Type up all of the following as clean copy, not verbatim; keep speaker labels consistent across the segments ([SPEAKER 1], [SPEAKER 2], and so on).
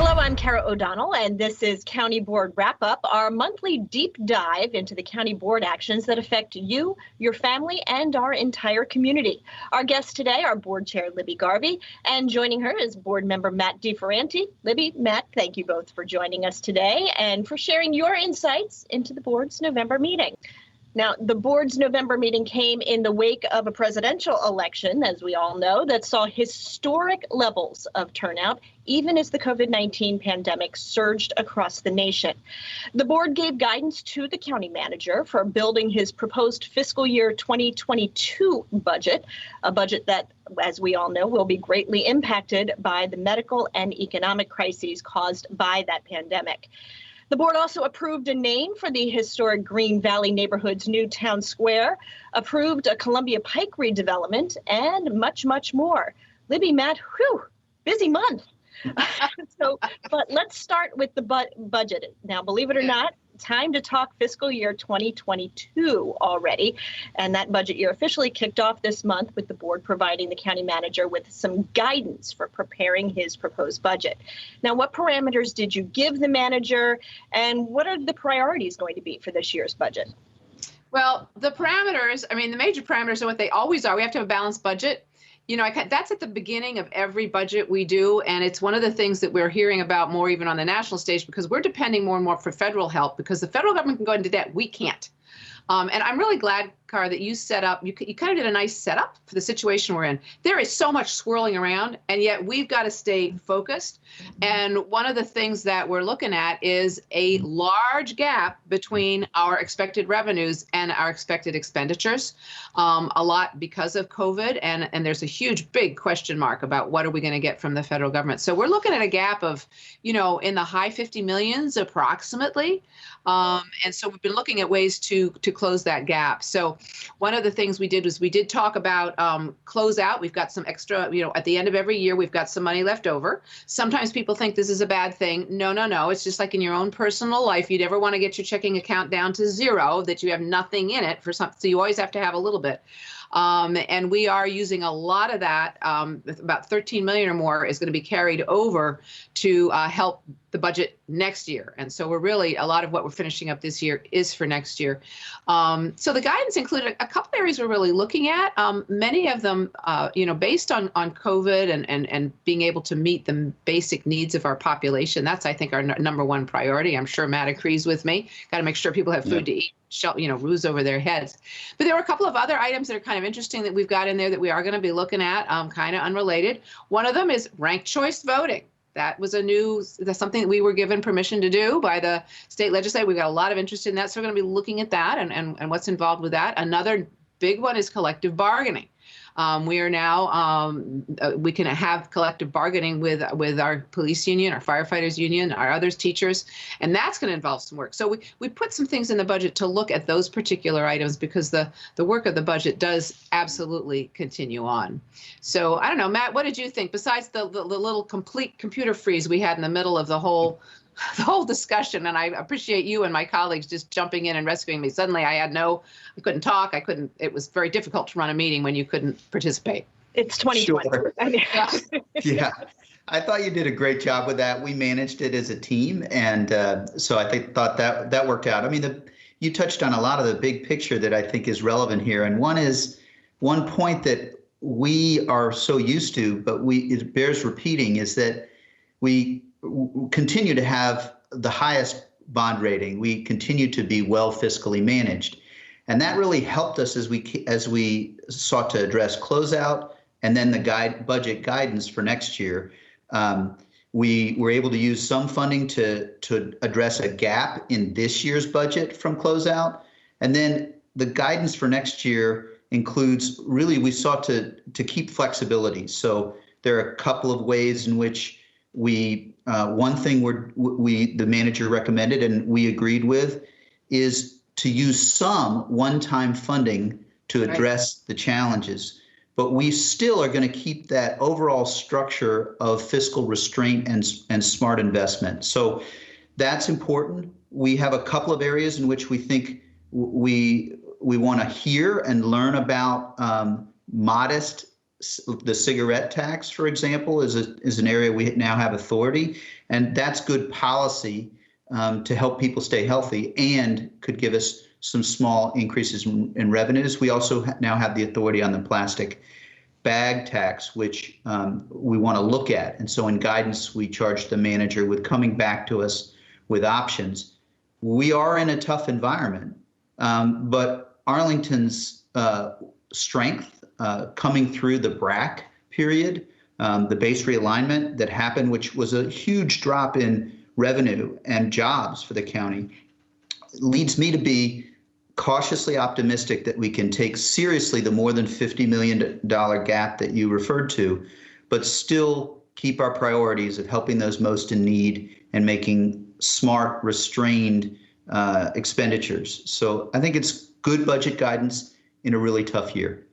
[SPEAKER 1] Hello, I'm Kara O'Donnell, and this is County Board Wrap-Up, our monthly deep dive into the county board actions that affect you, your family, and our entire community. Our guests today are Board Chair Libby Garvey, and joining her is Board Member Matt DeFerranti. Libby, Matt, thank you both for joining us today and for sharing your insights into the board's November meeting. Now, the board's November meeting came in the wake of a presidential election, as we all know, that saw historic levels of turnout, even as the COVID-19 pandemic surged across the nation. The board gave guidance to the county manager for building his proposed fiscal year 2022 budget, a budget that, as we all know, will be greatly impacted by the medical and economic crises caused by that pandemic. The board also approved a name for the historic Green Valley neighborhood's new town square, approved a Columbia Pike redevelopment, and much, much more. Libby, Matt, whew, busy month. But let's start with the budget. Now, believe it or not, time to talk fiscal year 2022 already. And that budget year officially kicked off this month with the board providing the county manager with some guidance for preparing his proposed budget. Now, what parameters did you give the manager, and what are the priorities going to be for this year's budget?
[SPEAKER 2] Well, the parameters, the major parameters are what they always are. We have to have a balanced budget. You know, that's at the beginning of every budget we do, and it's one of the things that we're hearing about more even on the national stage, because we're depending more and more for federal help, because the federal government can go into debt. We can't. And I'm really glad, Cara, that you set up, you kind of did a nice setup for the situation we're in. There is so much swirling around, and yet we've got to stay focused. And one of the things that we're looking at is a large gap between our expected revenues and our expected expenditures, a lot because of COVID. And there's a huge, big question mark about what are we going to get from the federal government. So we're looking at a gap of, in the high 50 millions approximately. And so we've been looking at ways to close that gap. So one of the things we did was we did talk about closeout. We've got some extra, at the end of every year, we've got some money left over. Sometimes people think this is a bad thing. No, no, no. It's just like in your own personal life. You never want to get your checking account down to zero, that you have nothing in it for something. So you always have to have a little bit. And we are using a lot of that. About 13 million or more is going to be carried over to help the budget next year. And so we're really, a lot of what we're finishing up this year is for next year. So the guidance included a couple areas we're really looking at. Many of them, based on COVID and being able to meet the basic needs of our population. That's, I think, our number one priority. I'm sure Matt agrees with me. Got to make sure people have food to eat, roofs over their heads. But there were a couple of other items that are kind of interesting that we've got in there that we are going to be looking at, kind of unrelated. One of them is ranked choice voting. That's something that we were given permission to do by the state legislature. We've got a lot of interest in that, so we're going to be looking at that and what's involved with that. Another big one is collective bargaining. We are now, we can have collective bargaining with our police union, our firefighters union, our others, teachers, and that's going to involve some work. So we put some things in the budget to look at those particular items, because the work of the budget does absolutely continue on. So I don't know, Matt, what did you think? Besides the little complete computer freeze we had in the middle of the whole discussion, and I appreciate you and my colleagues just jumping in and rescuing me. Suddenly I couldn't talk. It was very difficult to run a meeting when you couldn't participate.
[SPEAKER 1] It's 2020.
[SPEAKER 3] Sure. Yeah. I thought you did a great job with that. We managed it as a team, and so I thought that worked out. You touched on a lot of the big picture that I think is relevant here, and one point that we are so used to, but it bears repeating, is that we continue to have the highest bond rating. We continue to be well fiscally managed. And that really helped us as we sought to address closeout and then the budget guidance for next year. We were able to use some funding to address a gap in this year's budget from closeout. And then the guidance for next year includes, really, we sought to keep flexibility. So there are a couple of ways in which one thing the manager recommended and we agreed with is to use some one-time funding to address the challenges. But we still are going to keep that overall structure of fiscal restraint and smart investment. So that's important. We have a couple of areas in which we think we want to hear and learn about modest the cigarette tax, for example, is an area we now have authority, and that's good policy to help people stay healthy and could give us some small increases in revenues. We also now have the authority on the plastic bag tax, which we want to look at. And so in guidance, we charge the manager with coming back to us with options. We are in a tough environment, but Arlington's strength coming through the BRAC period, the base realignment that happened, which was a huge drop in revenue and jobs for the county, leads me to be cautiously optimistic that we can take seriously the more than $50 million gap that you referred to, but still keep our priorities of helping those most in need and making smart, restrained expenditures. So I think it's good budget guidance in a really tough year.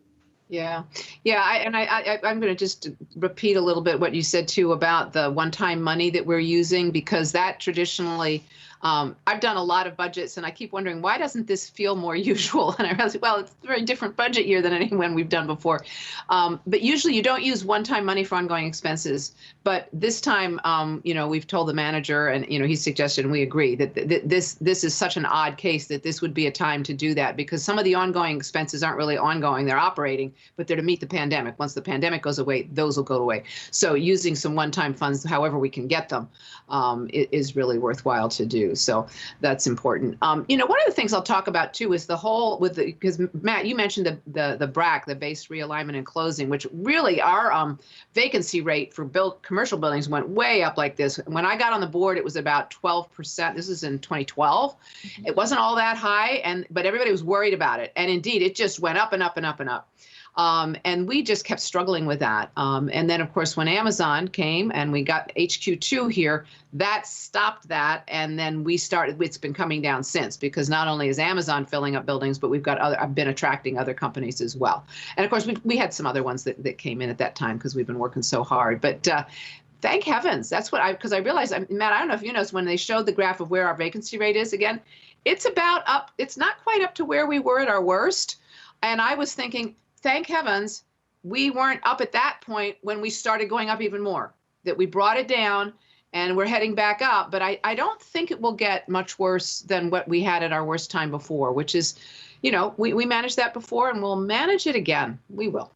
[SPEAKER 2] Yeah. I'm going to just repeat a little bit what you said too about the one-time money that we're using, because that traditionally, I've done a lot of budgets and I keep wondering, why doesn't this feel more usual? And I realized, well, it's a very different budget year than anyone we've done before. But usually you don't use one-time money for ongoing expenses. But this time, we've told the manager and, he suggested, and we agree that this is such an odd case that this would be a time to do that, because some of the ongoing expenses aren't really ongoing. They're operating, but they're to meet the pandemic. Once the pandemic goes away, those will go away. So using some one-time funds, however we can get them, is really worthwhile to do. So that's important. One of the things I'll talk about too is because Matt, you mentioned the BRAC, the base realignment and closing, which really our vacancy rate for commercial buildings went way up like this. When I got on the board, it was about 12%. This is in 2012. It wasn't all that high, but everybody was worried about it. And indeed, it just went up and up and up and up. And we just kept struggling with that. And then, of course, when Amazon came and we got HQ2 here, that stopped that. And then it's been coming down since, because not only is Amazon filling up buildings, but I've been attracting other companies as well. And of course, we had some other ones that came in at that time because we've been working so hard. But thank heavens, that's because I realized, Matt, I don't know if you noticed when they showed the graph of where our vacancy rate is again, it's about up. It's not quite up to where we were at our worst. And I was thinking, thank heavens we weren't up at that point when we started going up even more, that we brought it down and we're heading back up. But I don't think it will get much worse than what we had at our worst time before, which is, we managed that before and we'll manage it again. We will.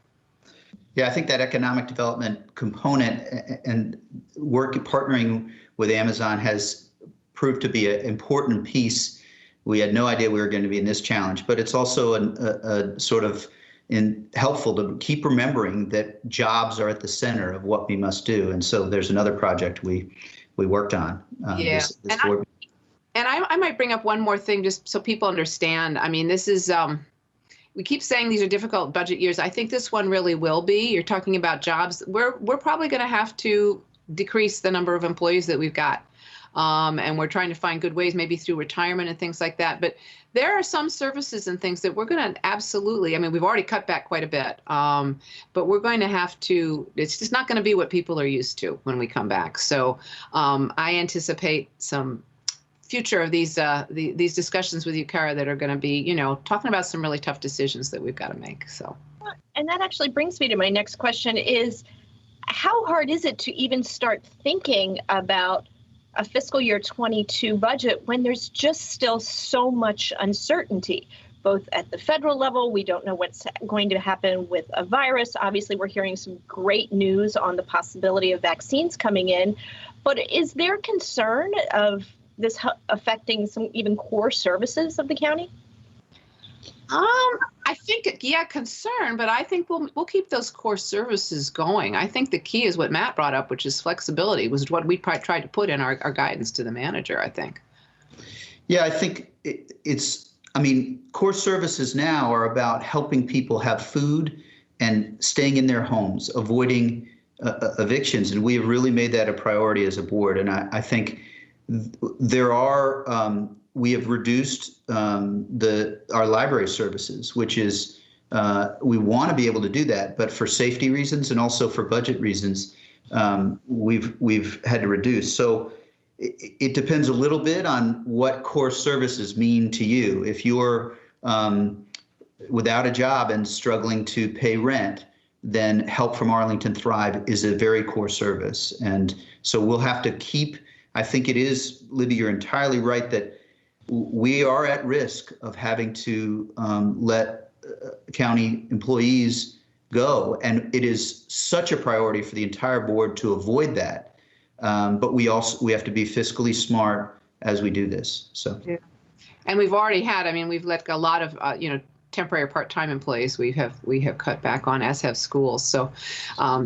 [SPEAKER 3] Yeah, I think that economic development component and partnering with Amazon has proved to be an important piece. We had no idea we were going to be in this challenge, but it's also a sort of helpful to keep remembering that jobs are at the center of what we must do. And so there's another project we worked on.
[SPEAKER 2] I might bring up one more thing just so people understand. I mean, this is, we keep saying these are difficult budget years. I think this one really will be. You're talking about jobs. We're probably going to have to decrease the number of employees that we've got. And we're trying to find good ways, maybe through retirement and things like that. But there are some services and things that we're going to absolutely, we've already cut back quite a bit, but we're going to have to, it's just not going to be what people are used to when we come back. So I anticipate some future of these discussions with you, Kara, that are going to be, talking about some really tough decisions that we've got to make. So.
[SPEAKER 1] And that actually brings me to my next question is, how hard is it to even start thinking about a fiscal year 22 budget when there's just still so much uncertainty, both at the federal level? We don't know what's going to happen with a virus. Obviously, we're hearing some great news on the possibility of vaccines coming in. But is there concern of this affecting some even core services of the county?
[SPEAKER 2] I think, concern, but I think we'll keep those core services going. I think the key is what Matt brought up, which is flexibility, was what we tried to put in our guidance to the manager, I think.
[SPEAKER 3] Yeah, I think core services now are about helping people have food and staying in their homes, avoiding evictions. And we have really made that a priority as a board. And I think we have reduced our library services, which is we want to be able to do that, but for safety reasons and also for budget reasons, we've had to reduce. So it depends a little bit on what core services mean to you. If you're without a job and struggling to pay rent, then Help from Arlington Thrive is a very core service. And so we'll have to keep, I think it is, Libby, you're entirely right that we are at risk of having to let county employees go. And it is such a priority for the entire board to avoid that. But we have to be fiscally smart as we do this. So.
[SPEAKER 2] Yeah. And we've already had, I mean, we've let a lot of, temporary part-time employees we have cut back on, as have schools. So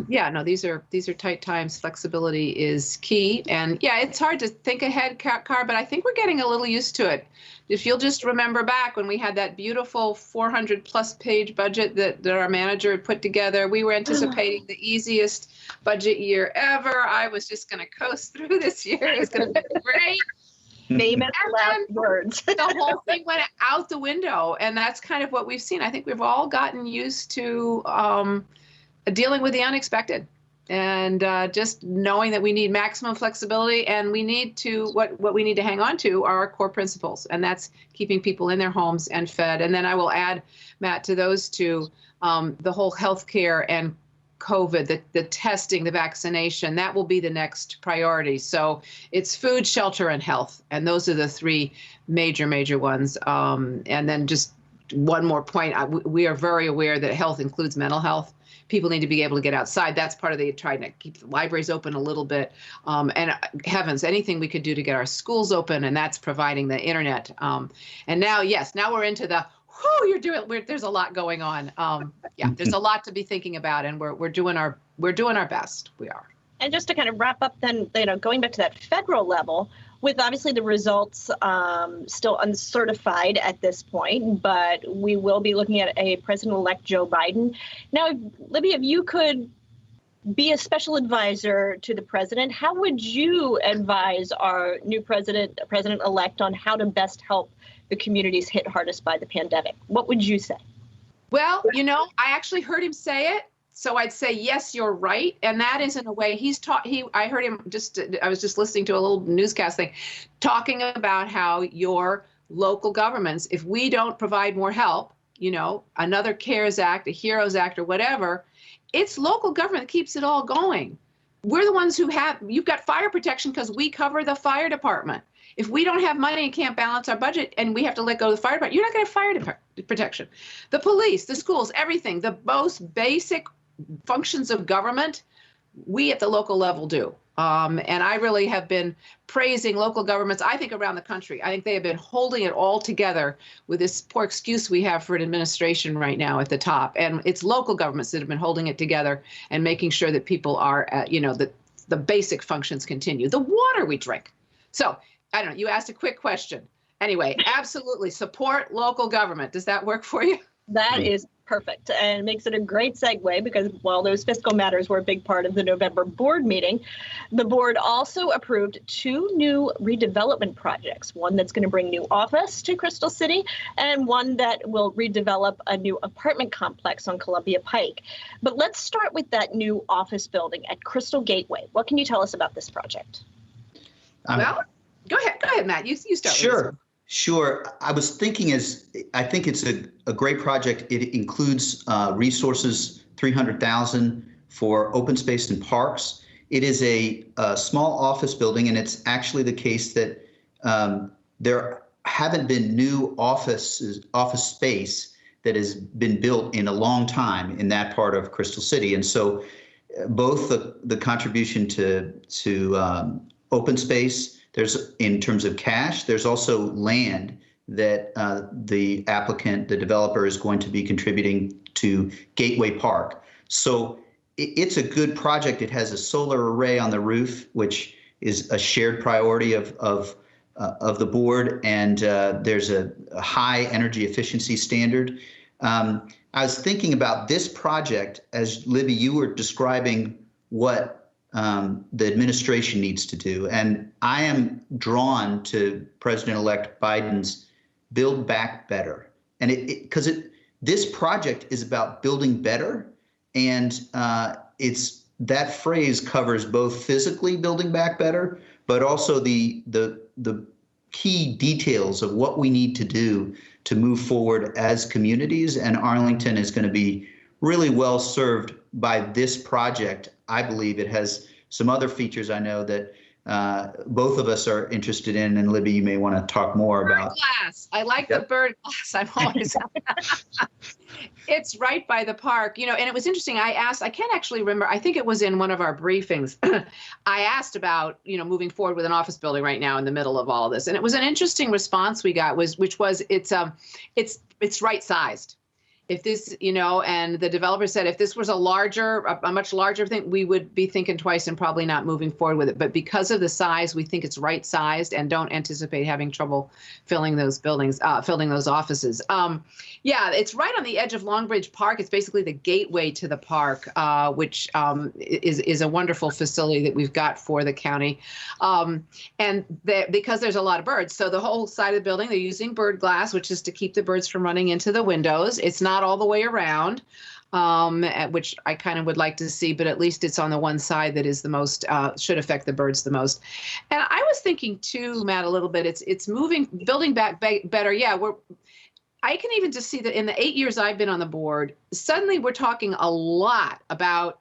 [SPEAKER 2] yeah, no, these are tight times. Flexibility is key. And yeah, it's hard to think ahead, Car, but I think we're getting a little used to it. If you'll just remember back when we had that beautiful 400+ page budget that our manager had put together, we were anticipating the easiest budget year ever. I was just going to coast through this year. It was going to be great.
[SPEAKER 1] Famous last words.
[SPEAKER 2] The whole thing went out the window, and that's kind of what we've seen. I think we've all gotten used to dealing with the unexpected, and just knowing that we need maximum flexibility, and we need to what we need to hang on to are our core principles, and that's keeping people in their homes and fed. And then I will add, Matt, to those two, the whole healthcare and COVID, the testing, the vaccination, that will be the next priority. So it's food, shelter, and health. And those are the three major ones. And then just one more point, we are very aware that health includes mental health. People need to be able to get outside. That's part of trying to keep the libraries open a little bit. And heavens, anything we could do to get our schools open, and that's providing the internet. And now, yes, now we're into the there's a lot going on. Yeah, there's a lot to be thinking about, and we're doing our best. We are.
[SPEAKER 1] And just to kind of wrap up, then, going back to that federal level, with obviously the results still uncertified at this point, but we will be looking at a President-elect Joe Biden. Now, Libby, if you could be a special advisor to the president, how would you advise our new president-elect on how to best help the communities hit hardest by the pandemic? What would you say?
[SPEAKER 2] Well, I actually heard him say it. So I'd say, yes, you're right. And that is in a way I heard him I was just listening to a little newscast thing talking about how your local governments, if we don't provide more help, another CARES Act, a HEROES Act, or whatever, it's local government that keeps it all going. We're the ones you've got fire protection because we cover the fire department. If we don't have money and can't balance our budget and we have to let go of the fire department, you're not going to have fire protection. The police, the schools, everything, the most basic functions of government, we at the local level do. And I really have been praising local governments, I think, around the country. I think they have been holding it all together with this poor excuse we have for an administration right now at the top. And it's local governments that have been holding it together and making sure that people are, that the basic functions continue. The water we drink. So, I don't know, you asked a quick question. Anyway, absolutely support local government. Does that work for you?
[SPEAKER 1] That is perfect, and makes it a great segue because while those fiscal matters were a big part of the November board meeting, the board also approved 2 new redevelopment projects, one that's going to bring new office to Crystal City and one that will redevelop a new apartment complex on Columbia Pike. But let's start with that new office building at Crystal Gateway. What can you tell us about this project?
[SPEAKER 2] Well, go ahead, Matt. You start.
[SPEAKER 3] Sure. I was thinking I think it's a great project. It includes resources, $300,000 for open space and parks. It is a small office building, and it's actually the case that there haven't been new office space that has been built in a long time in that part of Crystal City. And so both the contribution to open space, there's in terms of cash, there's also land that the developer is going to be contributing to Gateway Park. So it's a good project. It has a solar array on the roof, which is a shared priority of the board, and there's a high energy efficiency standard. I was thinking about this project as, Libby, you were describing what the administration needs to do. And I am drawn to President-elect Biden's Build Back Better. And because this project is about building better. And that phrase covers both physically building back better, but also the key details of what we need to do to move forward as communities. And Arlington is going to be really well served by this project. I believe it has some other features I know that both of us are interested in, and Libby, you may want to talk more about.
[SPEAKER 2] Bird glass. I like
[SPEAKER 3] Yep.
[SPEAKER 2] the bird glass. I'm always. It's right by the park, and it was interesting. I can't actually remember. I think it was in one of our briefings. I asked about, moving forward with an office building right now in the middle of all of this, and it was an interesting response we got which was it's right sized. If this, and the developer said if this was a much larger thing, we would be thinking twice and probably not moving forward with it. But because of the size, we think it's right sized and don't anticipate having trouble filling those buildings, filling those offices. Yeah, it's right on the edge of Longbridge Park. It's basically the gateway to the park, which is a wonderful facility that we've got for the county. Because there's a lot of birds, so the whole side of the building, they're using bird glass, which is to keep the birds from running into the windows. It's not all the way around, which I kind of would like to see, but at least it's on the one side that is the most, should affect the birds the most. And I was thinking too, Matt, a little bit, it's building back better. Yeah, I can even just see that in the 8 years I've been on the board, suddenly we're talking a lot about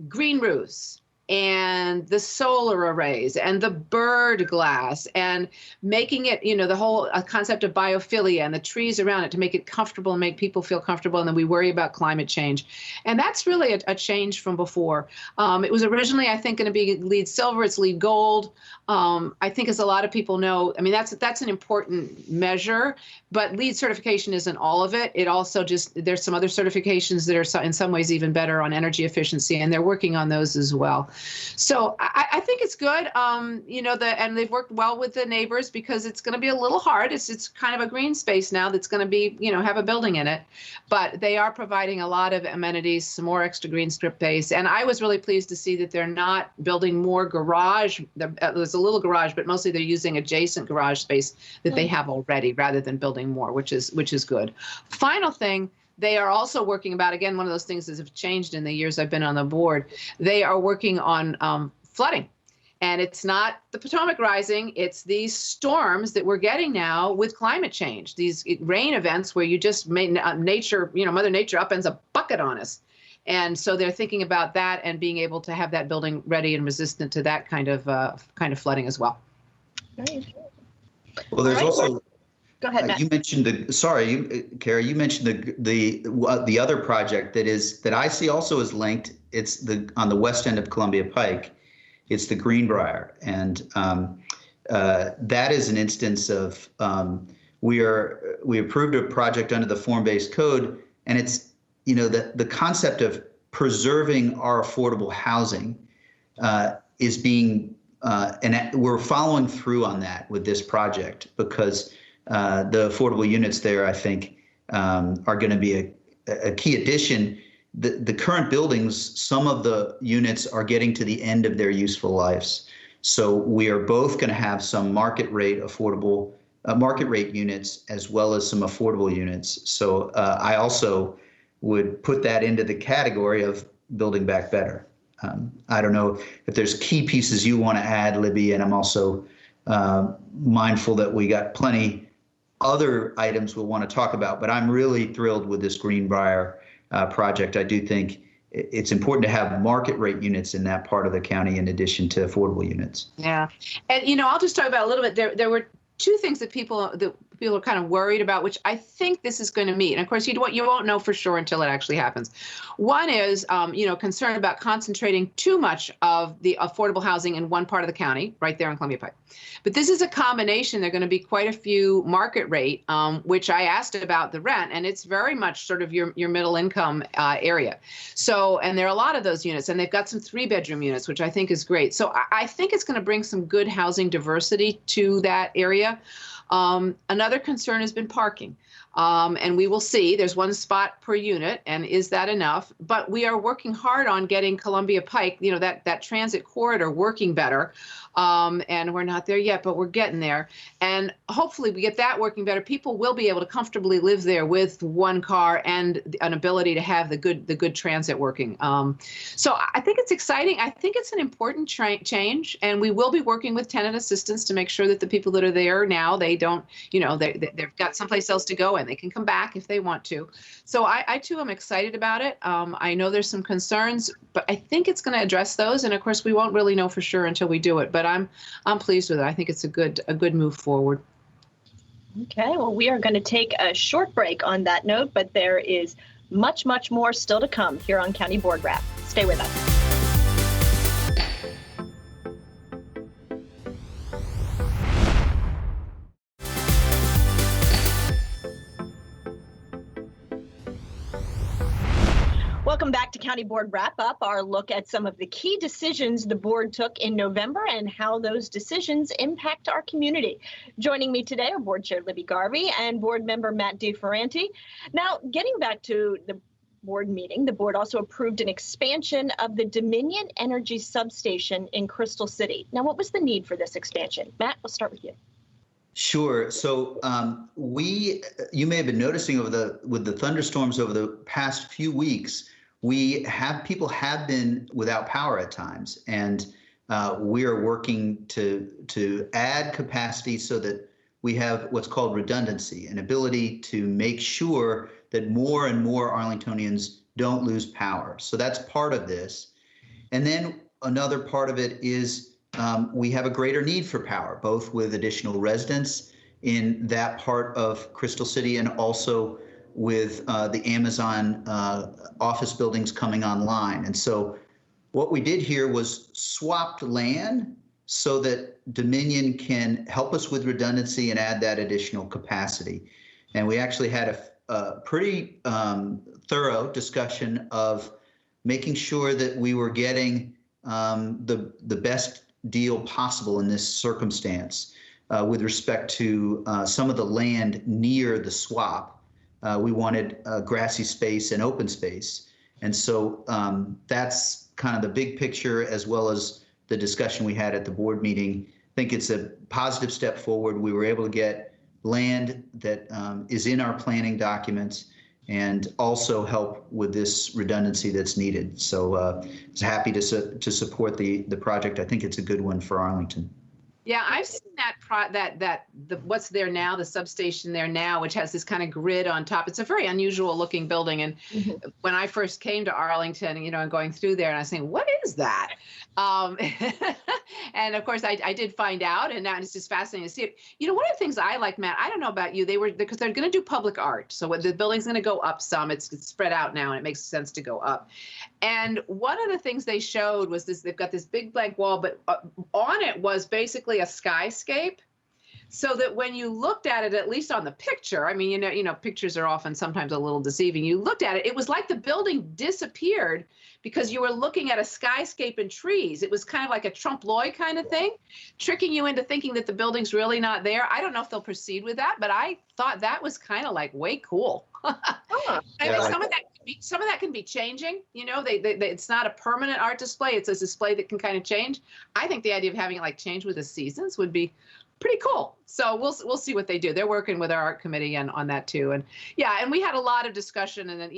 [SPEAKER 2] green roofs and the solar arrays and the bird glass and making it, the whole concept of biophilia and the trees around it to make it comfortable and make people feel comfortable. And then we worry about climate change. And that's really a change from before. It was originally, I think, going to be LEED silver. It's LEED gold. I think, as a lot of people know, I mean, that's an important measure, but LEED certification isn't all of it. It also there's some other certifications that are in some ways even better on energy efficiency, and they're working on those as well. So I think it's good, and they've worked well with the neighbors because it's going to be a little hard. It's kind of a green space now that's going to be, have a building in it, but they are providing a lot of amenities, some more extra green strip base. And I was really pleased to see that they're not building more garage. There's a little garage, but mostly they're using adjacent garage space that they have already rather than building more, which is good. Final thing, they are also working about, again, one of those things that have changed in the years I've been on the board. They are working on flooding. And it's not the Potomac rising, it's these storms that we're getting now with climate change, these rain events where you just made nature, Mother Nature upends a bucket on us. And so they're thinking about that and being able to have that building ready and resistant to that kind of flooding as well.
[SPEAKER 3] Well, there's also.
[SPEAKER 1] Go ahead, Matt.
[SPEAKER 3] You mentioned Carrie, you mentioned the other project that I see also is linked. It's on the west end of Columbia Pike. It's the Greenbrier, and that is an instance of we approved a project under the form-based code, and it's the concept of preserving our affordable housing is being and we're following through on that with this project because. The affordable units there, I think, are going to be a key addition. The current buildings, some of the units are getting to the end of their useful lives. So we are both going to have some market rate units as well as some affordable units. So I also would put that into the category of building back better. I don't know if there's key pieces you want to add, Libby, and I'm also mindful that we got plenty other items we'll want to talk about, but I'm really thrilled with this Greenbrier project. I do think it's important to have market rate units in that part of the county in addition to affordable units.
[SPEAKER 2] Yeah. And, I'll just talk about a little bit. There were two things that people are kind of worried about, which I think this is going to meet. And of course, you won't know for sure until it actually happens. One is, concern about concentrating too much of the affordable housing in one part of the county, right there in Columbia Pike. But this is a combination. There are going to be quite a few market rate, which I asked about the rent, and it's very much sort of your middle income area. So, and there are a lot of those units, and they've got some 3-bedroom units, which I think is great. So I think it's going to bring some good housing diversity to that area. Another concern has been parking. And we will see, there's one spot per unit, and is that enough? But we are working hard on getting Columbia Pike, that transit corridor working better. And we're not there yet, but we're getting there. And hopefully we get that working better. People will be able to comfortably live there with one car and an ability to have the good transit working. So I think it's exciting. I think it's an important change, and we will be working with tenant assistants to make sure that the people that are there now, they don't, they've got someplace else to go, and they can come back if they want to. So I too am excited about it. I know there's some concerns, but I think it's going to address those. And of course, we won't really know for sure until we do it. But I'm pleased with it. I think it's a good move forward.
[SPEAKER 1] Okay, well, we are going to take a short break on that note, but there is much, much more still to come here on County Board Wrap. Stay with us. Welcome back to County Board Wrap-Up, our look at some of the key decisions the board took in November and how those decisions impact our community. Joining me today are Board Chair Libby Garvey and Board Member Matt DeFerranti. Now, getting back to the board meeting, the board also approved an expansion of the Dominion Energy substation in Crystal City. Now, what was the need for this expansion? Matt, we'll start with you.
[SPEAKER 3] Sure. So you may have been noticing with the thunderstorms over the past few weeks, people have been without power at times, and we are working to add capacity so that we have what's called redundancy, an ability to make sure that more and more Arlingtonians don't lose power. So that's part of this. And then another part of it is we have a greater need for power, both with additional residents in that part of Crystal City and also with the Amazon office buildings coming online. And so what we did here was swapped land so that Dominion can help us with redundancy and add that additional capacity. And we actually had a pretty thorough discussion of making sure that we were getting the best deal possible in this circumstance with respect to some of the land near the swap. We wanted grassy space and open space. And so that's kind of the big picture, as well as the discussion we had at the board meeting. I think it's a positive step forward. We were able to get land that is in our planning documents and also help with this redundancy that's needed. So I was happy to support the project. I think it's a good one for Arlington.
[SPEAKER 2] Yeah, I've seen what's there now, the substation there now, which has this kind of grid on top. It's a very unusual looking building. And when I first came to Arlington, and going through there, and I was saying, what is that? And of course, I did find out, and now it's just fascinating to see it. One of the things I like, Matt, I don't know about you, because they're going to do public art. So the building's going to go up some. It's spread out now, and it makes sense to go up. And one of the things they showed was this: they've got this big blank wall, but on it was basically a skyscape. So that when you looked at it, at least on the picture, I mean, pictures are often sometimes a little deceiving. You looked at it, it was like the building disappeared because you were looking at a skyscape and trees. It was kind of like a trompe l'oeil kind of thing, tricking you into thinking that the building's really not there. I don't know if they'll proceed with that, but I thought that was kind of like way cool. I think some of that can be changing. It's not a permanent art display. It's a display that can kind of change. I think the idea of having it like change with the seasons would be pretty cool. So we'll see what they do. They're working with our art committee and on that too. And yeah, and we had a lot of discussion, and then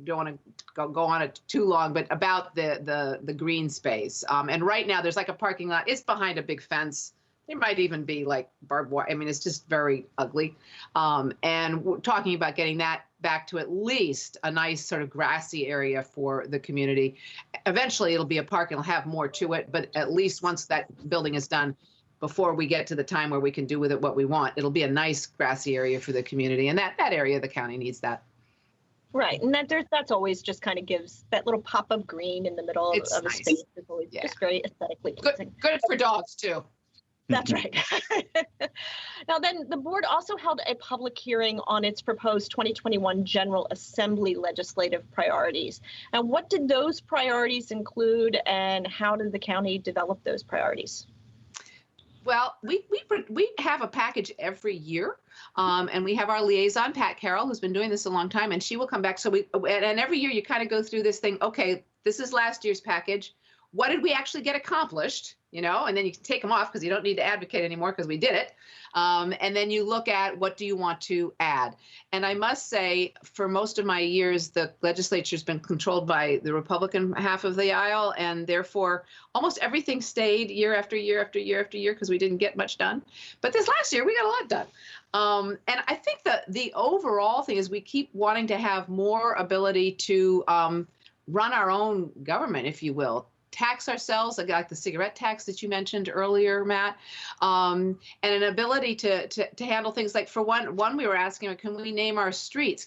[SPEAKER 2] don't want to go on it too long, but about the green space. And right now there's like a parking lot. It's behind a big fence. There might even be like barbed wire. I mean, it's just very ugly. And we're talking about getting that back to at least a nice sort of grassy area for the community. Eventually it'll be a park and it'll have more to it, but at least once that building is done, before we get to the time where we can do with it what we want, it'll be a nice grassy area for the community. And that area of the county needs that.
[SPEAKER 1] Right. And that's always just kind of gives that little pop of green in the middle of a space. It's always just very aesthetically pleasing.
[SPEAKER 2] Good for dogs too.
[SPEAKER 1] That's right. Now then, the board also held a public hearing on its proposed 2021 General Assembly legislative priorities. And what did those priorities include, and how did the county develop those priorities?
[SPEAKER 2] Well, we have a package every year, and we have our liaison, Pat Carroll, who's been doing this a long time, and she will come back. So and every year you kind of go through this thing. Okay, this is last year's package. What did we actually get accomplished? and then you can take them off because you don't need to advocate anymore because we did it. And then you look at what do you want to add. And I must say, for most of my years, the legislature's been controlled by the Republican half of the aisle, and therefore almost everything stayed year after year after year after year because we didn't get much done. But this last year, we got a lot done. And I think that the overall thing is we keep wanting to have more ability to run our own government, if you will. Tax ourselves, like the cigarette tax that you mentioned earlier, Matt, and an ability to handle things like, for one we were asking, can we name our streets?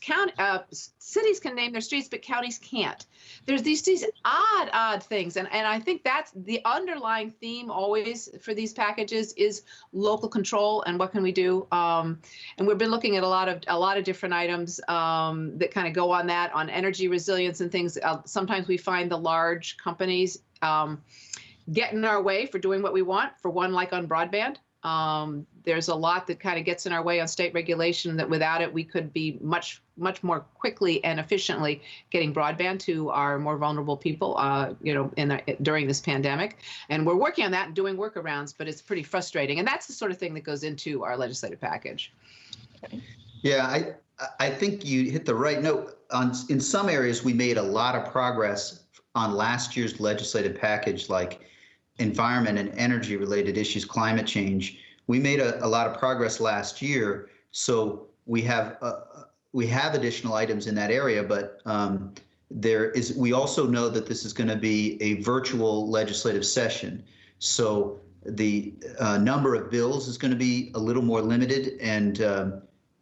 [SPEAKER 2] Cities can name their streets, but counties can't. There's these odd things, and I think that's the underlying theme always for these packages is local control and what can we do. And we've been looking at a lot of different items that kind of go on that, on energy resilience and things. Sometimes we find the large companies get in our way for doing what we want. For one, like on broadband, there's a lot that kind of gets in our way on state regulation that without it, we could be much more quickly and efficiently getting broadband to our more vulnerable people, during this pandemic. And we're working on that and doing workarounds, but it's pretty frustrating. And that's the sort of thing that goes into our legislative package.
[SPEAKER 3] Yeah, I think you hit the right note. In some areas, we made a lot of progress on last year's legislative package, like environment and energy related issues, climate change. We made a lot of progress last year, so we have additional items in that area. But we also know that this is going to be a virtual legislative session, so the number of bills is going to be a little more limited. And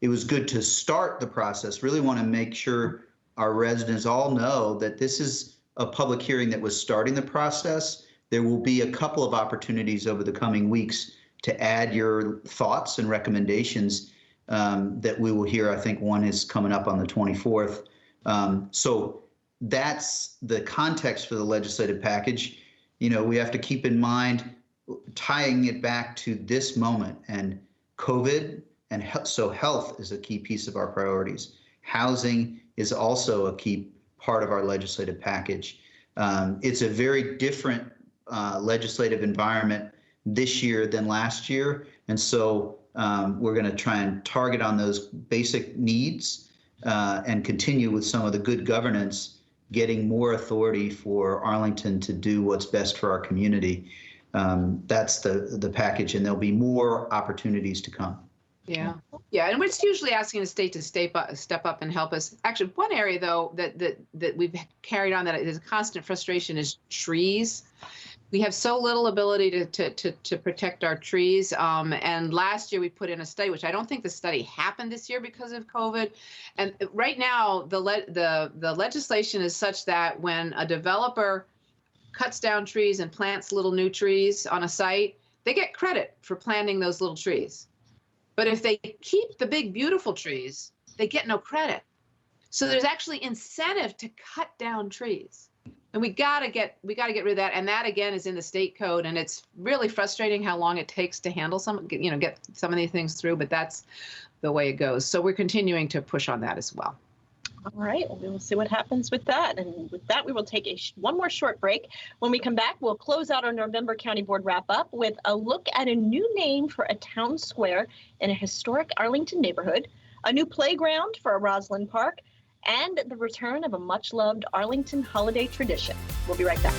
[SPEAKER 3] it was good to start the process. Really want to make sure our residents all know that this is a public hearing that was starting the process. There will be a couple of opportunities over the coming weeks to add your thoughts and recommendations that we will hear. I think one is coming up on the 24th. So that's the context for the legislative package. We have to keep in mind tying it back to this moment and COVID, and so health is a key piece of our priorities. Housing is also a key part of our legislative package. It's a very different legislative environment this year than last year. And so we're going to try and target on those basic needs and continue with some of the good governance, getting more authority for Arlington to do what's best for our community. That's the package, and there'll be more opportunities to come.
[SPEAKER 2] Yeah, and it's usually asking the state to step up and help us. Actually, one area though that we've carried on that is a constant frustration is trees. We have so little ability to protect our trees. And last year we put in a study, which I don't think the study happened this year because of COVID. And right now the legislation is such that when a developer cuts down trees and plants little new trees on a site, they get credit for planting those little trees. But if they keep the big, beautiful trees, they get no credit. So there's actually incentive to cut down trees. And we gotta get rid of that. And that again is in the state code. And it's really frustrating how long it takes to handle get some of these things through, but that's the way it goes. So we're continuing to push on that as well.
[SPEAKER 1] All right, well, we will see what happens with that. And with that, we will take one more short break. When we come back, we'll close out our November County Board wrap-up with a look at a new name for a town square in a historic Arlington neighborhood, a new playground for a Rosslyn Park, and the return of a much-loved Arlington holiday tradition. We'll be right back.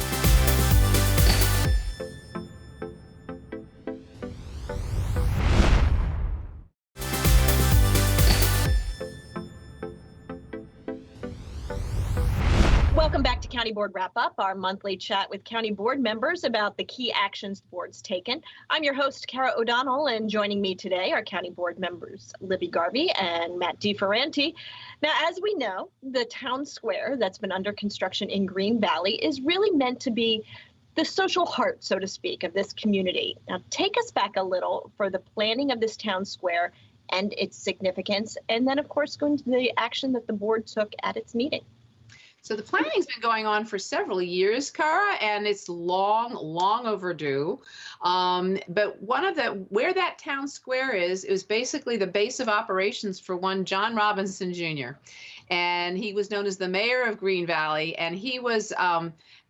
[SPEAKER 1] Welcome back to County Board Wrap-Up, our monthly chat with county board members about the key actions the board's taken. I'm your host, Kara O'Donnell, and joining me today are county board members Libby Garvey and Matt DeFerranti. Now, as we know, the town square that's been under construction in Green Valley is really meant to be the social heart, so to speak, of this community. Now, take us back a little for the planning of this town square and its significance, and then, of course, go into the action that the board took at its meeting.
[SPEAKER 2] So the planning's been going on for several years, Cara, and it's long overdue. But where that town square is basically the base of operations for one John Robinson Jr. and he was known as the mayor of Green Valley, and he was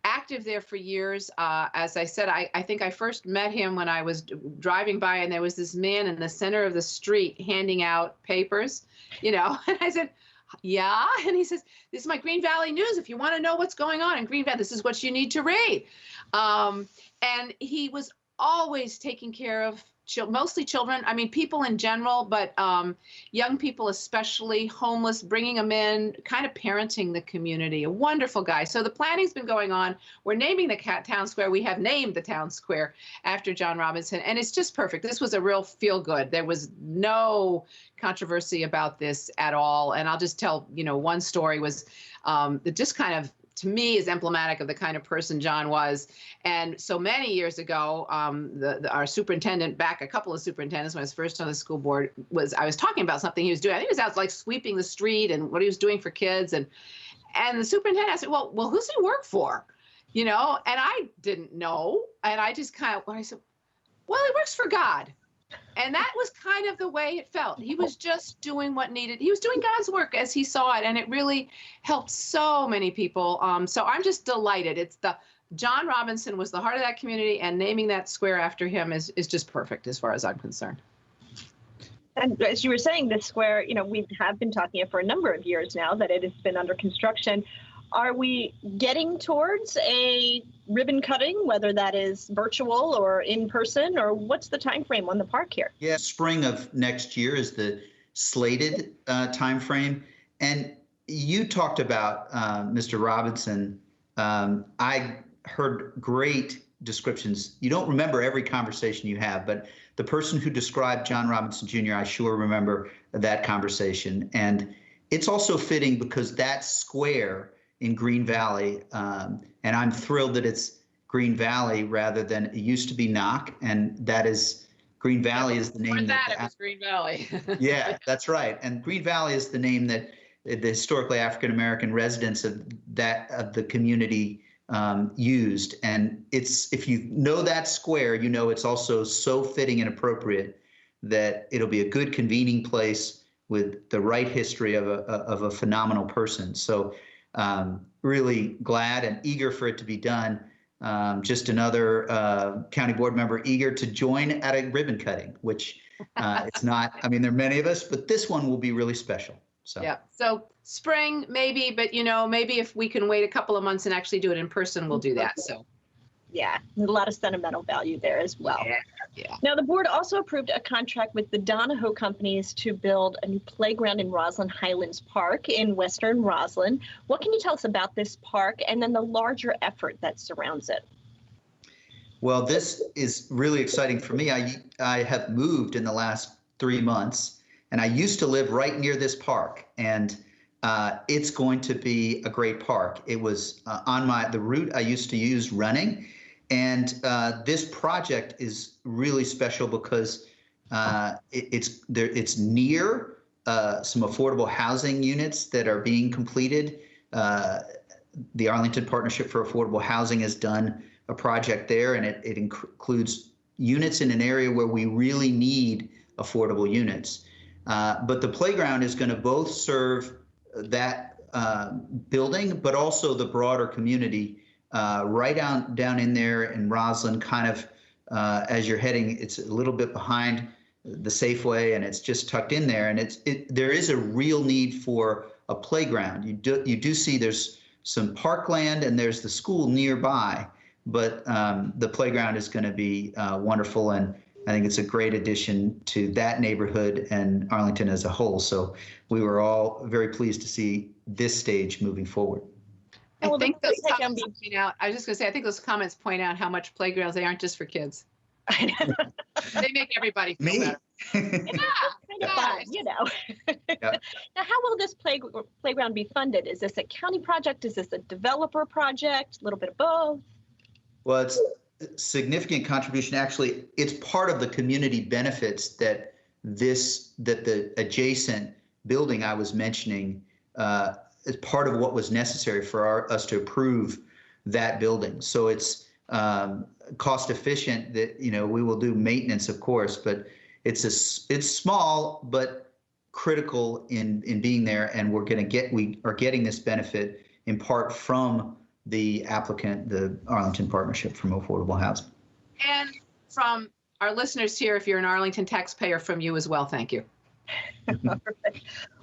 [SPEAKER 2] active there for years. As I said, I think I first met him when I was driving by, and there was this man in the center of the street handing out papers, and I said, yeah. And he says, this is my Green Valley News. If you want to know what's going on in Green Valley, this is what you need to read. And he was always taking care of mostly children. I mean, people in general, but young people, especially homeless, bringing them in, kind of parenting the community. A wonderful guy. So the planning's been going on. We're naming the town square. We have named the town square after John Robinson, and it's just perfect. This was a real feel good. There was no controversy about this at all. And I'll just tell, one story was that just kind of, to me, is emblematic of the kind of person John was. And so many years ago, our superintendent, back a couple of superintendents when I was first on the school board, I was talking about something he was doing. I think he was out like sweeping the street and what he was doing for kids. And the superintendent asked, well, who's he work for? And I didn't know. And I just I said, well, he works for God. And that was kind of the way it felt. He was just doing what needed. He was doing God's work as he saw it, and it really helped so many people. So I'm just delighted. John Robinson was the heart of that community, and naming that square after him is just perfect as far as I'm concerned.
[SPEAKER 1] And as you were saying, this square, we have been talking it for a number of years now that it has been under construction. Are we getting towards a ribbon cutting, whether that is virtual or in person, or what's the time frame on the park here?
[SPEAKER 3] Yeah, spring of next year is the slated time frame. And you talked about Mr. Robinson. I heard great descriptions. You don't remember every conversation you have, but the person who described John Robinson Jr., I sure remember that conversation. And it's also fitting because that square in Green Valley, and I'm thrilled that it's Green Valley rather than it used to be Knock, and that is Green Valley is the name.
[SPEAKER 2] For that, it was Green Valley.
[SPEAKER 3] Yeah, that's right. And Green Valley is the name that the historically African-American residents of the community used. And if you know that square, it's also so fitting and appropriate that it'll be a good convening place with the right history of a phenomenal person. So really glad and eager for it to be done. Just another county board member eager to join at a ribbon cutting, which it's not, there are many of us, but this one will be really special. So
[SPEAKER 2] yeah, so spring maybe, but maybe if we can wait a couple of months and actually do it in person, we'll do that. So
[SPEAKER 1] yeah, there's a lot of sentimental value there as well.
[SPEAKER 2] Yeah.
[SPEAKER 1] Now, the board also approved a contract with the Donahoe companies to build a new playground in Rosslyn Highlands Park in western Rosslyn. What can you tell us about this park and then the larger effort that surrounds it?
[SPEAKER 3] Well, this is really exciting for me. I have moved in the last 3 months, and I used to live right near this park, and it's going to be a great park. It was on the route I used to use running. And this project is really special because it's near some affordable housing units that are being completed. The Arlington Partnership for Affordable Housing has done a project there, and it includes units in an area where we really need affordable units. But the playground is going to both serve that building, but also the broader community. Right down in there in Rosslyn, kind of as you're heading, it's a little bit behind the Safeway, and it's just tucked in there. And there is a real need for a playground. You do see there's some parkland and there's the school nearby, but the playground is going to be wonderful, and I think it's a great addition to that neighborhood and Arlington as a whole. So we were all very pleased to see this stage moving forward.
[SPEAKER 2] I think those comments point out, I was just going to say, I think those comments point out how much playgrounds, they aren't just for kids. They make everybody feel better.
[SPEAKER 1] Now, how will this playground be funded? Is this a county project? Is this a developer project? A little bit of both?
[SPEAKER 3] Well, it's a significant contribution. Actually, it's part of the community benefits that the adjacent building I was mentioning is part of what was necessary for us to approve that building. So it's cost efficient. That we will do maintenance, of course, but it's small, but critical in being there, and we are getting this benefit in part from the applicant, the Arlington Partnership for Affordable Housing.
[SPEAKER 2] And from our listeners here, if you're an Arlington taxpayer, from you as well, thank you.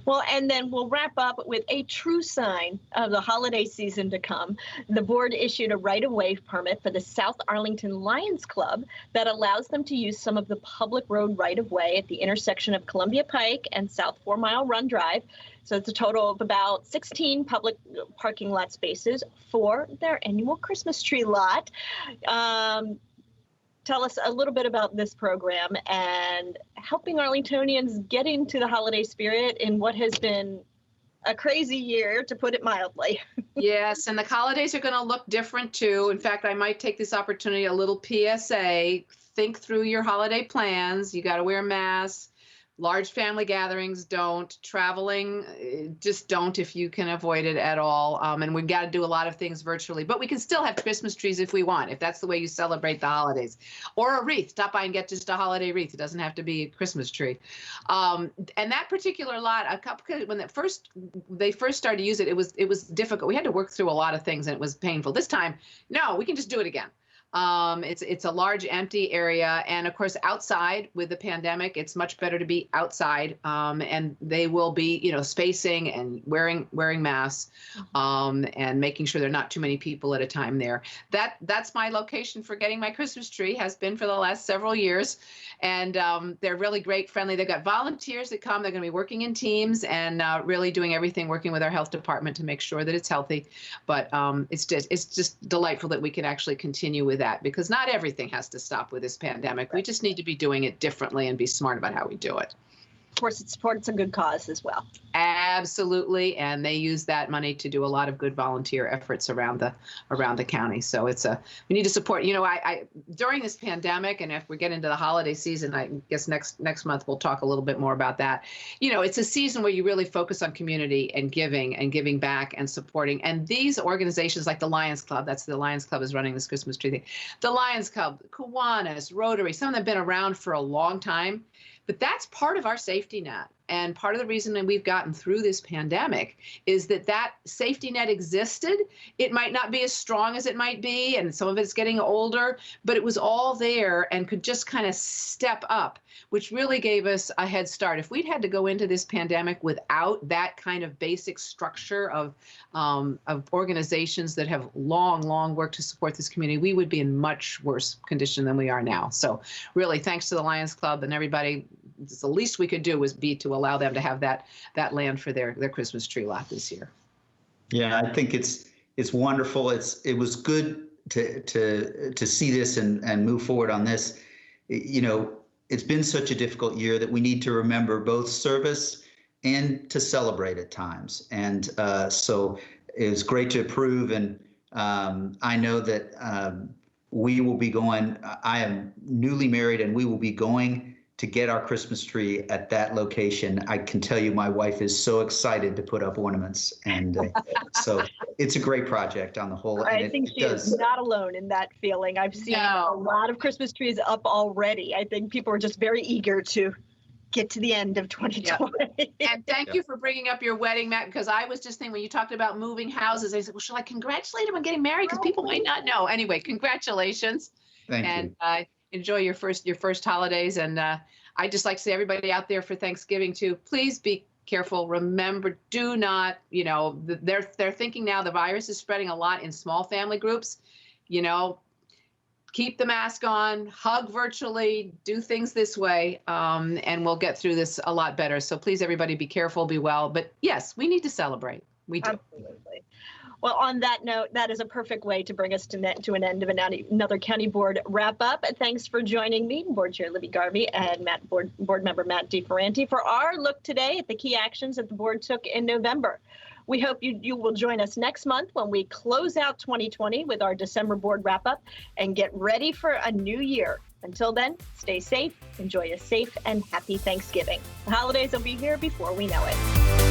[SPEAKER 1] Well, and then we'll wrap up with a true sign of the holiday season to come. The board issued a right-of-way permit for the South Arlington Lions Club that allows them to use some of the public road right-of-way at the intersection of Columbia Pike and South 4 Mile Run Drive. So it's a total of about 16 public parking lot spaces for their annual Christmas tree lot. Tell us a little bit about this program and helping Arlingtonians get into the holiday spirit in what has been a crazy year, to put it mildly.
[SPEAKER 2] Yes, and the holidays are going to look different too. In fact, I might take this opportunity, a little PSA, think through your holiday plans. You got to wear masks. Large family gatherings, don't. Traveling, just don't if you can avoid it at all. And we've got to do a lot of things virtually, but we can still have Christmas trees if we want, if that's the way you celebrate the holidays. Or a wreath. Stop by and get just a holiday wreath. It doesn't have to be a Christmas tree. And that particular lot, when they first started to use it, it was difficult. We had to work through a lot of things, and it was painful. This time, no, we can just do it again. It's a large empty area, and of course outside with the pandemic, it's much better to be outside. And they will be, spacing and wearing masks, and making sure there are not too many people at a time there. That's my location for getting my Christmas tree, has been for the last several years, and they're really great, friendly. They've got volunteers that come. They're going to be working in teams and really doing everything, working with our health department to make sure that it's healthy. But it's just delightful that we can actually continue with that, because not everything has to stop with this pandemic. We just need to be doing it differently and be smart about how we do it.
[SPEAKER 1] Of course, it supports a good cause as well.
[SPEAKER 2] Absolutely, and they use that money to do a lot of good volunteer efforts around the county. So we need to support. I during this pandemic, and if we get into the holiday season, I guess next month we'll talk a little bit more about that. It's a season where you really focus on community and giving back and supporting. And these organizations like the Lions Club, that's the Lions Club is running this Christmas tree thing. The Lions Club, Kiwanis, Rotary, some of them have been around for a long time. But that's part of our safety net. And part of the reason that we've gotten through this pandemic is that safety net existed. It might not be as strong as it might be, and some of it's getting older, but it was all there and could just kind of step up, which really gave us a head start. If we'd had to go into this pandemic without that kind of basic structure of organizations that have long worked to support this community, we would be in much worse condition than we are now. So really, thanks to the Lions Club and everybody, the least we could do was to allow them to have that land for their Christmas tree lot this year.
[SPEAKER 3] Yeah, I think it's wonderful. It was good to see this and move forward on this. It's been such a difficult year that we need to remember both service and to celebrate at times. And so it was great to approve. And I know that we will be going. I am newly married, and we will be going to get our Christmas tree at that location. I can tell you my wife is so excited to put up ornaments. And so it's a great project on the whole.
[SPEAKER 1] I think she is not alone in that feeling. I've seen a lot of Christmas trees up already. I think people are just very eager to get to the end of 2020.
[SPEAKER 2] Yeah. And thank you for bringing up your wedding, Matt, because I was just thinking when you talked about moving houses, I said, well, should I congratulate him on getting married? Because people might not know. Anyway, congratulations.
[SPEAKER 3] Thank you. And
[SPEAKER 2] enjoy your first holidays. And I just like to say everybody out there for Thanksgiving too, please be careful. Remember, do not, they're thinking now the virus is spreading a lot in small family groups. Keep the mask on, hug virtually, do things this way, and we'll get through this a lot better. So please, everybody, be careful, be well. But yes, we need to celebrate. We do.
[SPEAKER 1] Absolutely. Well, on that note, that is a perfect way to bring us to an end of another county board wrap up. Thanks for joining me, Board Chair Libby Garvey and board member Matt DeFerranti, for our look today at the key actions that the board took in November. We hope you will join us next month when we close out 2020 with our December board wrap up and get ready for a new year. Until then, stay safe, enjoy a safe and happy Thanksgiving. The holidays will be here before we know it.